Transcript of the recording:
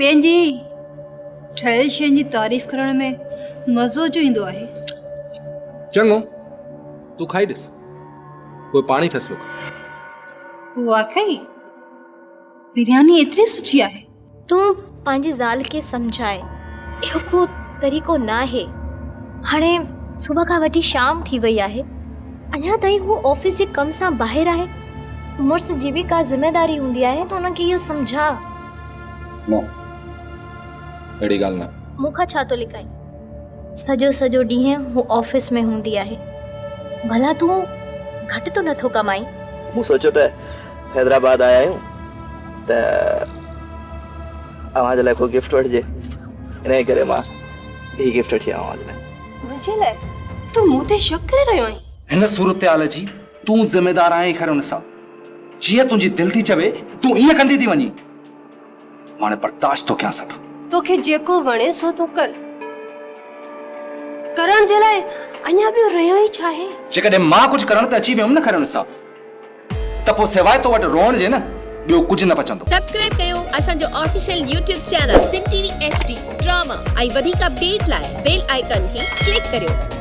ॿियनि जी ठहियल शयुनि जी तारीफ़ करण में मज़ो जो ईंदो आहे। चङो, तूं खाई ॾिस, पोइ पाणी फ़ैसिलो कर। वाकई बिरयानी एतिरी सुठी आहे। तूं पंहिंजी ज़ाल खे सम्झाए, इहो को तरीक़ो न आहे। हाणे सुबुह खां वठी शाम थी वई आहे, अञा ताईं हू ऑफिस जे कम सां ॿाहिरि आहे। मुड़ुस जी बि का ज़िमेदारी हूंदी आहे त हुनखे इहो सम्झा। न, अहिड़ी ॻाल्हि न। मूंखां छा थो लिकाई? सॼो ॾींहुं हू ऑफिस में हूंदी आहे। भला तूं घटि तो नथो कमाई? मूं सोचियो त हैदराबाद आया आहियूं त अव्हां जे लाइ को गिफ्ट वठिजे, इन करे मां ही गिफ्ट वठी आयो अव्हां जे लाइ। मुंहिंजे लाइ? तूं मूं ते शक करे रहियो आहीं? हिन सूरत जी तूं ज़िम्मेदार आहीं खैर हुन सां। जीअं तुंहिंजी दिलि थी चवे तूं ईअं कंदी थी वञी। हाणे बर्दाश्त तो कयां सभु। तोखे जेको वणे सो तूं कर। करण जे लाइ अञा बि रहियो ई छा आहे? जेकॾहिं मां कुझु करण ते अची वियुमि न खैर हुन सां, त पोइ सवाइ तो वटि रोअण जे न ॿियो कुझु न बचंदो। सब्सक्राइब कयो असांजो official YouTube channel Singh TV HD drama ऐं वधीक अपडेट लाइ बेल आइकन खे क्लिक करियो।